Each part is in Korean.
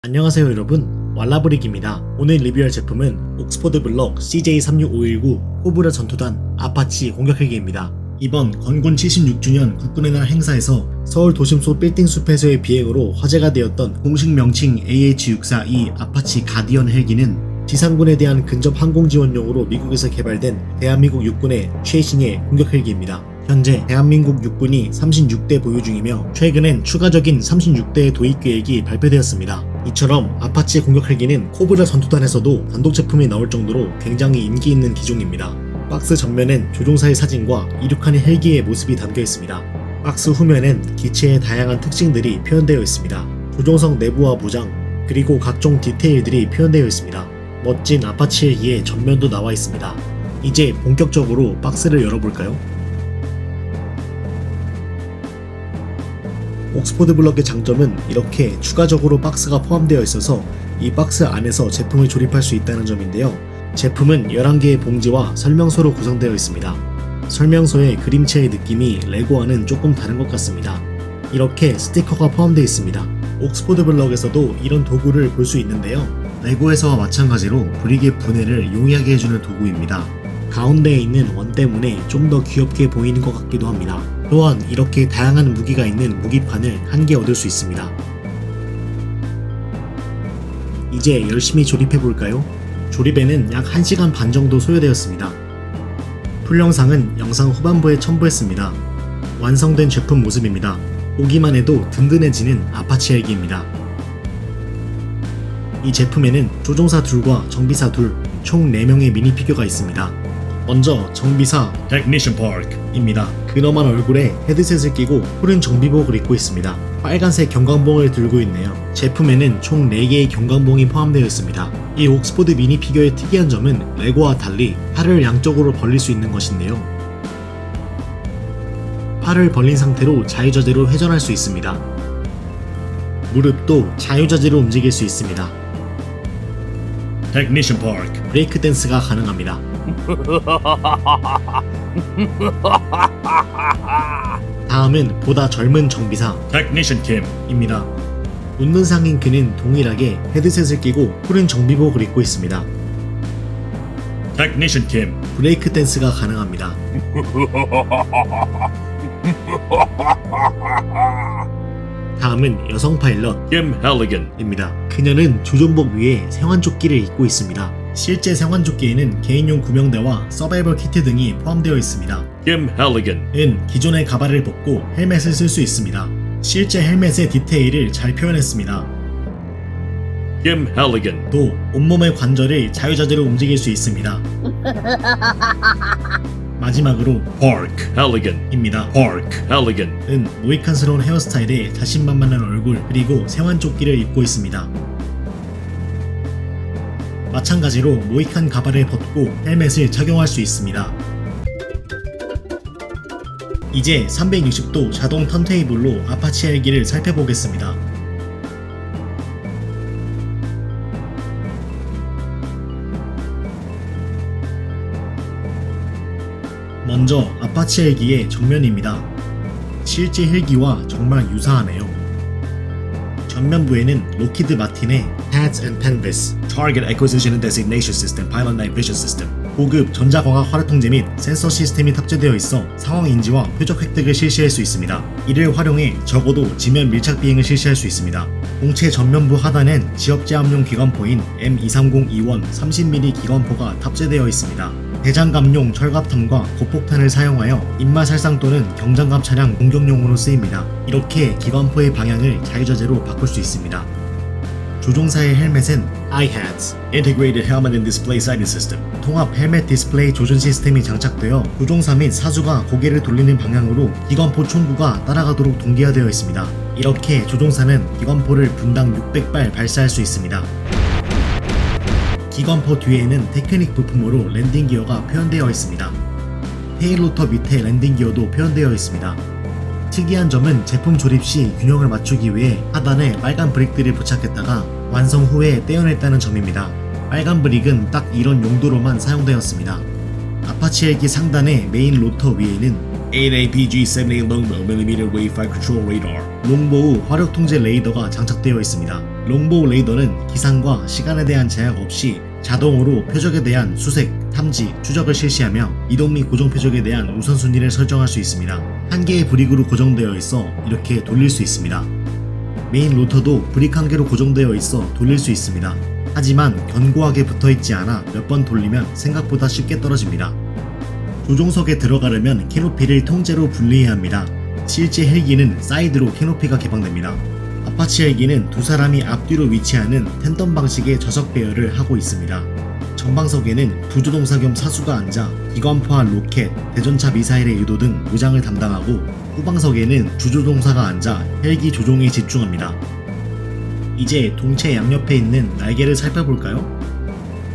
안녕하세요 여러분, 왈라브릭입니다. 오늘 리뷰할 제품은 옥스포드 블럭 CJ36519 코브라 전투단 아파치 공격 헬기입니다. 이번 건군 76주년 국군의 날 행사에서 서울 도심소 빌딩 숲에서의 비행으로 화제가 되었던 공식 명칭 AH-64E 아파치 가디언 헬기는 지상군에 대한 근접 항공 지원용으로 미국에서 개발된 대한민국 육군의 최신의 공격 헬기입니다. 현재 대한민국 육군이 36대 보유 중이며 최근엔 추가적인 36대의 도입 계획이 발표되었습니다. 이처럼 아파치 공격 헬기는 코브라 전투단에서도 단독 제품이 나올 정도로 굉장히 인기 있는 기종입니다. 박스 전면엔 조종사의 사진과 이륙하는 헬기의 모습이 담겨 있습니다. 박스 후면엔 기체의 다양한 특징들이 표현되어 있습니다. 조종석 내부와 무장, 그리고 각종 디테일들이 표현되어 있습니다. 멋진 아파치 헬기의 전면도 나와 있습니다. 이제 본격적으로 박스를 열어볼까요? 옥스포드 블럭의 장점은 이렇게 추가적으로 박스가 포함되어 있어서 이 박스 안에서 제품을 조립할 수 있다는 점인데요. 제품은 11개의 봉지와 설명서로 구성되어 있습니다. 설명서의 그림체의 느낌이 레고와는 조금 다른 것 같습니다. 이렇게 스티커가 포함되어 있습니다. 옥스포드 블럭에서도 이런 도구를 볼 수 있는데요. 레고에서와 마찬가지로 브릭의 분해를 용이하게 해주는 도구입니다. 가운데에 있는 원 때문에 좀 더 귀엽게 보이는 것 같기도 합니다. 또한 이렇게 다양한 무기가 있는 무기판을 한 개 얻을 수 있습니다. 이제 열심히 조립해볼까요? 조립에는 약 1시간 반 정도 소요되었습니다. 풀 영상은 영상 후반부에 첨부했습니다. 완성된 제품 모습입니다. 보기만 해도 든든해지는 아파치 헬기입니다. 이 제품에는 조종사 둘과 정비사 둘, 총 4명의 미니 피규어가 있습니다. 먼저 정비사 Technician Park입니다. 근엄한 얼굴에 헤드셋을 끼고 푸른 정비복을 입고 있습니다. 빨간색 경광봉을 들고 있네요. 제품에는 총 4개의 경광봉이 포함되어 있습니다. 이 옥스포드 미니 피규어의 특이한 점은 레고와 달리 팔을 양쪽으로 벌릴 수 있는 것인데요. 팔을 벌린 상태로 자유자재로 회전할 수 있습니다. 무릎도 자유자재로 움직일 수 있습니다. Technician Park 브레이크 댄스가 가능합니다. 다음은 보다 젊은 정비사 Technician Kim입니다. 웃는 상인 그는 동일하게 헤드셋을 끼고 푸른 정비복을 입고 있습니다. Technician Kim 브레이크 댄스가 가능합니다. 다음은 여성 파일럿 Kim Halligan입니다. 그녀는 조종복 위에 생활조끼를 입고 있습니다. 실제 생활조끼에는 개인용 구명대와 서바이벌 키트 등이 포함되어 있습니다. Kim Halligan은 기존의 가발을 벗고 헬멧을 쓸 수 있습니다. 실제 헬멧의 디테일을 잘 표현했습니다. Kim Halligan도 온몸의 관절을 자유자재로 움직일 수 있습니다. 마지막으로 Park Halligan입니다. Park Halligan은 모이칸스러운 헤어스타일에 자신만만한 얼굴 그리고 생활조끼를 입고 있습니다. 마찬가지로 모이칸 가발을 벗고 헬멧을 착용할 수 있습니다. 이제 360도 자동 턴테이블로 아파치 헬기를 살펴보겠습니다. 먼저 아파치 헬기의 정면입니다. 실제 헬기와 정말 유사하네요. 전면부에는 로키드 마틴의 Pads and Canvas, Target Acquisition and Designation System, Pilot Night Vision System, 고급 전자광학 활화통제 및 센서 시스템이 탑재되어 있어 상황 인지와 표적 획득을 실시할 수 있습니다. 이를 활용해 적어도 지면 밀착 비행을 실시할 수 있습니다. 공체 전면부 하단엔 지역제압용 기관포인 M230E1 30mm 기관포가 탑재되어 있습니다. 대장갑용 철갑탄과 고폭탄을 사용하여 인마살상 또는 경장갑 차량 공격용으로 쓰입니다. 이렇게 기관포의 방향을 자유자재로 바꿀 수 있습니다. 조종사의 헬멧은 iHats, Integrated Helmet and Display Sighting System, 통합 헬멧 디스플레이 조준 시스템이 장착되어 조종사 및 사수가 고개를 돌리는 방향으로 기관포 총구가 따라가도록 동기화되어 있습니다. 이렇게 조종사는 기관포를 분당 600발 발사할 수 있습니다. 기관포 뒤에는 테크닉 부품으로 랜딩 기어가 표현되어 있습니다. 테일 로터 밑에 랜딩 기어도 표현되어 있습니다. 특이한 점은 제품 조립 시 균형을 맞추기 위해 하단에 빨간 브릭들을 부착했다가 완성 후에 떼어냈다는 점입니다. 빨간 브릭은 딱 이런 용도로만 사용되었습니다. 아파치 헬기 상단의 메인 로터 위에는 8APG-78 Longbow mm Wave Fire Control Radar. 롱보우 화력 통제 레이더가 장착되어 있습니다. 롱보우 레이더는 기상과 시간에 대한 제약 없이 자동으로 표적에 대한 수색, 탐지, 추적을 실시하며 이동 및 고정 표적에 대한 우선순위를 설정할 수 있습니다. 한 개의 브릭으로 고정되어 있어 이렇게 돌릴 수 있습니다. 메인 로터도 브릭 한 개로 고정되어 있어 돌릴 수 있습니다. 하지만 견고하게 붙어있지 않아 몇 번 돌리면 생각보다 쉽게 떨어집니다. 조종석에 들어가려면 캐노피를 통째로 분리해야 합니다. 실제 헬기는 사이드로 캐노피가 개방됩니다. 아파치 헬기는 두 사람이 앞뒤로 위치하는 텐덤 방식의 좌석 배열을 하고 있습니다. 정방석에는 부조종사 겸 사수가 앉아 기관포와 로켓, 대전차 미사일의 유도 등 무장을 담당하고 후방석에는 주조종사가 앉아 헬기 조종에 집중합니다. 이제 동체 양옆에 있는 날개를 살펴볼까요?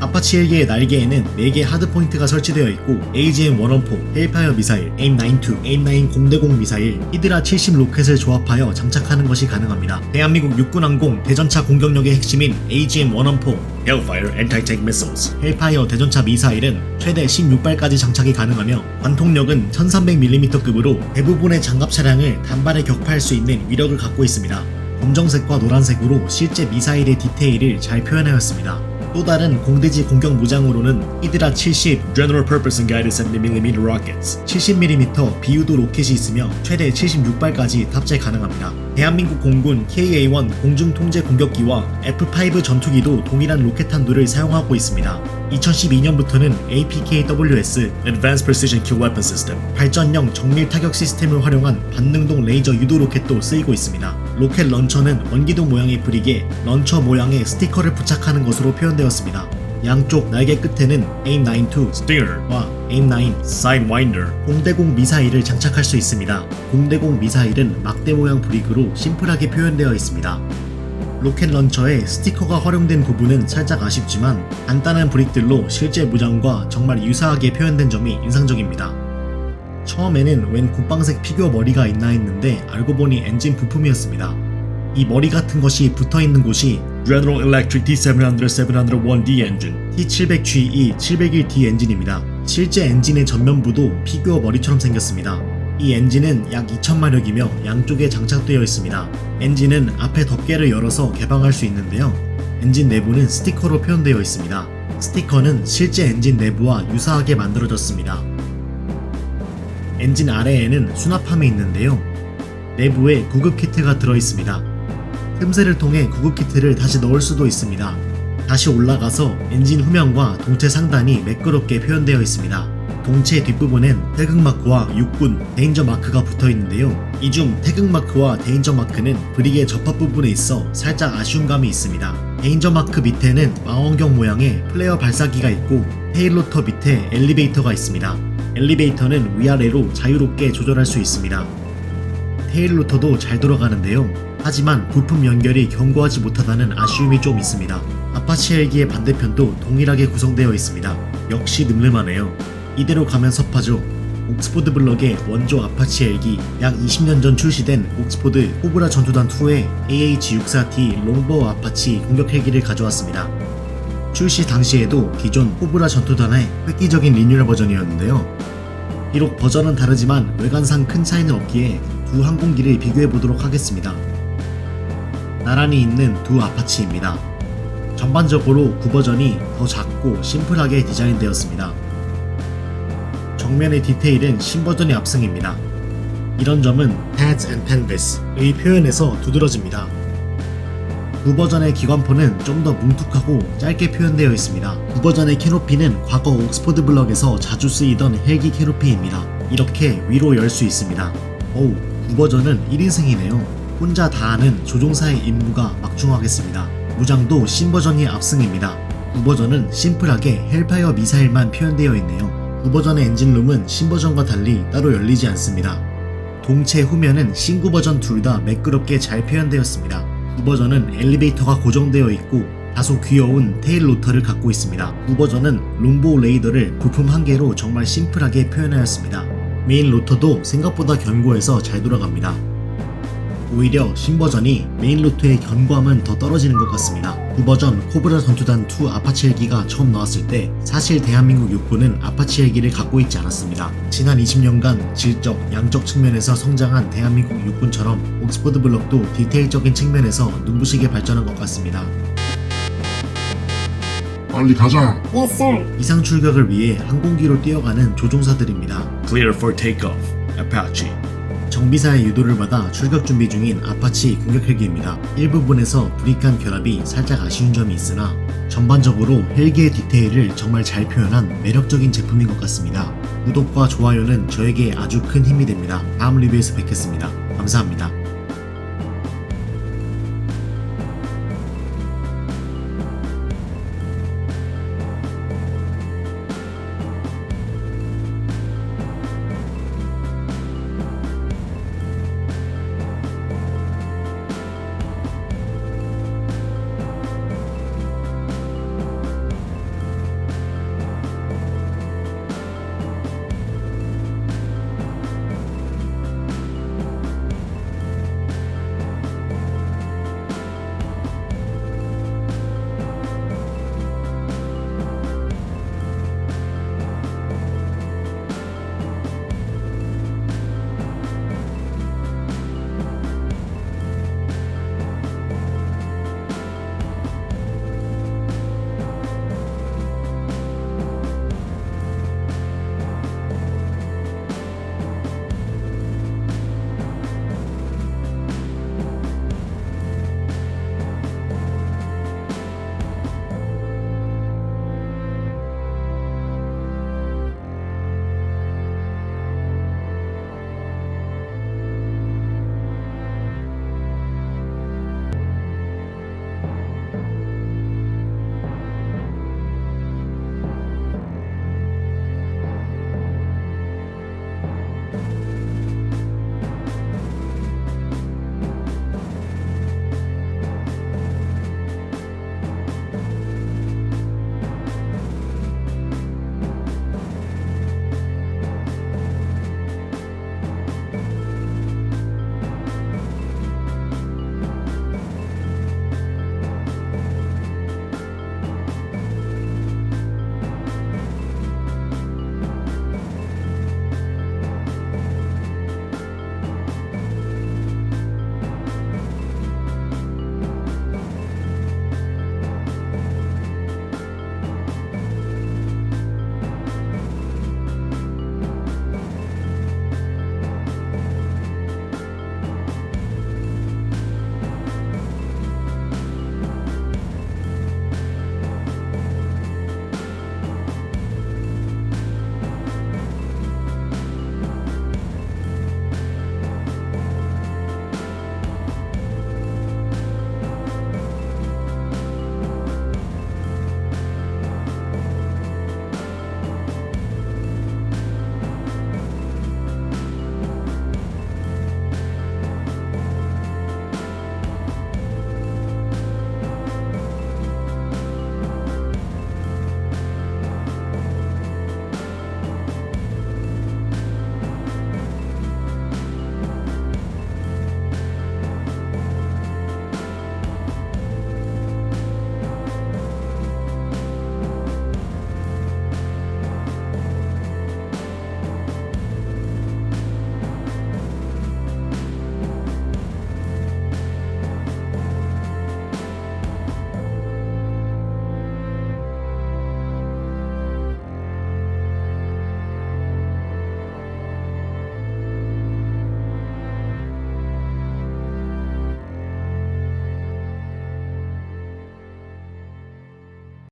아파치 헬기의 날개에는 4개 하드포인트가 설치되어 있고 AGM-114, 헬파이어 미사일, AIM-9, AIM-9 공대공 미사일, 히드라 70 로켓을 조합하여 장착하는 것이 가능합니다. 대한민국 육군항공 대전차 공격력의 핵심인 AGM-114, Hellfire Anti-Tank Missiles, 헬파이어 대전차 미사일은 최대 16발까지 장착이 가능하며 관통력은 1300mm급으로 대부분의 장갑 차량을 단발에 격파할 수 있는 위력을 갖고 있습니다. 검정색과 노란색으로 실제 미사일의 디테일을 잘 표현하였습니다. 또 다른 공대지 공격 무장으로는 히드라 70 General Purpose and Guided 70mm Rockets 70mm 비유도 로켓이 있으며 최대 76발까지 탑재 가능합니다. 대한민국 공군 KA-1 공중통제 공격기와 F-5 전투기도 동일한 로켓 한도를 사용하고 있습니다. 2012년부터는 APKWS Advanced Precision Kill Weapon System 발전형 정밀 타격 시스템을 활용한 반능동 레이저 유도 로켓도 쓰이고 있습니다. 로켓 런처는 원기둥 모양의 브릭에 런처 모양의 스티커를 부착하는 것으로 표현되었습니다. 양쪽 날개 끝에는 AIM-9 Stinger와 AIM-9 Sidewinder 공대공 미사일을 장착할 수 있습니다. 공대공 미사일은 막대 모양 브릭으로 심플하게 표현되어 있습니다. 로켓 런처에 스티커가 활용된 부분은 살짝 아쉽지만 간단한 브릭들로 실제 무장과 정말 유사하게 표현된 점이 인상적입니다. 처음에는 웬 굿방색 피규어 머리가 있나 했는데 알고 보니 엔진 부품이었습니다. 이 머리 같은 것이 붙어있는 곳이 General Electric T700-701D 엔진, T700GE 701D 엔진입니다. 실제 엔진의 전면부도 피규어 머리처럼 생겼습니다. 이 엔진은 약 2000마력이며 양쪽에 장착되어 있습니다. 엔진은 앞에 덮개를 열어서 개방할 수 있는데요. 엔진 내부는 스티커로 표현되어 있습니다. 스티커는 실제 엔진 내부와 유사하게 만들어졌습니다. 엔진 아래에는 수납함이 있는데요. 내부에 구급 키트가 들어있습니다. 틈새를 통해 구급 키트를 다시 넣을 수도 있습니다. 다시 올라가서 엔진 후면과 동체 상단이 매끄럽게 표현되어 있습니다. 동체 뒷부분엔 태극마크와 육군, 데인저 마크가 붙어있는데요. 이 중 태극마크와 데인저 마크는 브릭의 접합 부분에 있어 살짝 아쉬운 감이 있습니다. 데인저 마크 밑에는 망원경 모양의 플레어 발사기가 있고 테일 로터 밑에 엘리베이터가 있습니다. 엘리베이터는 위아래로 자유롭게 조절할 수 있습니다. 테일 로터도 잘 돌아가는데요. 하지만 부품 연결이 견고하지 못하다는 아쉬움이 좀 있습니다. 아파치 헬기의 반대편도 동일하게 구성되어 있습니다. 역시 늠름하네요. 이대로 가면 섭하죠. 옥스포드 블럭의 원조 아파치 헬기, 약 20년 전 출시된 옥스포드 코브라 전투단 2의 AH-64T 롱보우 아파치 공격 헬기를 가져왔습니다. 출시 당시에도 기존 코브라 전투단의 획기적인 리뉴얼 버전이었는데요. 비록 버전은 다르지만 외관상 큰 차이는 없기에 두 항공기를 비교해보도록 하겠습니다. 나란히 있는 두 아파치입니다. 전반적으로 구버전이 더 작고 심플하게 디자인되었습니다. 정면의 디테일은 신버전이 압승입니다. 이런 점은 Pads and Canvas의 표현에서 두드러집니다. 구버전의 기관포는 좀 더 뭉툭하고 짧게 표현되어 있습니다. 구버전의 캐노피는 과거 옥스포드 블럭에서 자주 쓰이던 헬기 캐노피입니다. 이렇게 위로 열 수 있습니다. 어우, 구버전은 1인승이네요. 혼자 다 하는 조종사의 임무가 막중하겠습니다. 무장도 신버전이 압승입니다. 구버전은 심플하게 헬파이어 미사일만 표현되어 있네요. 구버전의 엔진룸은 신버전과 달리 따로 열리지 않습니다. 동체 후면은 신구버전 둘 다 매끄럽게 잘 표현되었습니다. 구버전은 엘리베이터가 고정되어 있고 다소 귀여운 테일 로터를 갖고 있습니다. 구버전은 롱보우 레이더를 부품 한 개로 정말 심플하게 표현하였습니다. 메인 로터도 생각보다 견고해서 잘 돌아갑니다. 오히려 신버전이 메인 루트의 견고함은 더 떨어지는 것 같습니다. 구버전 코브라 전투단 2 아파치 헬기가 처음 나왔을 때 사실 대한민국 육군은 아파치 헬기를 갖고 있지 않았습니다. 지난 20년간 질적, 양적 측면에서 성장한 대한민국 육군처럼 옥스퍼드 블럭도 디테일적인 측면에서 눈부시게 발전한 것 같습니다. 빨리 가자. Yes, sir. 이상 출격을 위해 항공기로 뛰어가는 조종사들입니다. Clear for takeoff, Apache. 정비사의 유도를 받아 출격 준비 중인 아파치 공격 헬기입니다. 일부분에서 브릭한 결합이 살짝 아쉬운 점이 있으나 전반적으로 헬기의 디테일을 정말 잘 표현한 매력적인 제품인 것 같습니다. 구독과 좋아요는 저에게 아주 큰 힘이 됩니다. 다음 리뷰에서 뵙겠습니다. 감사합니다.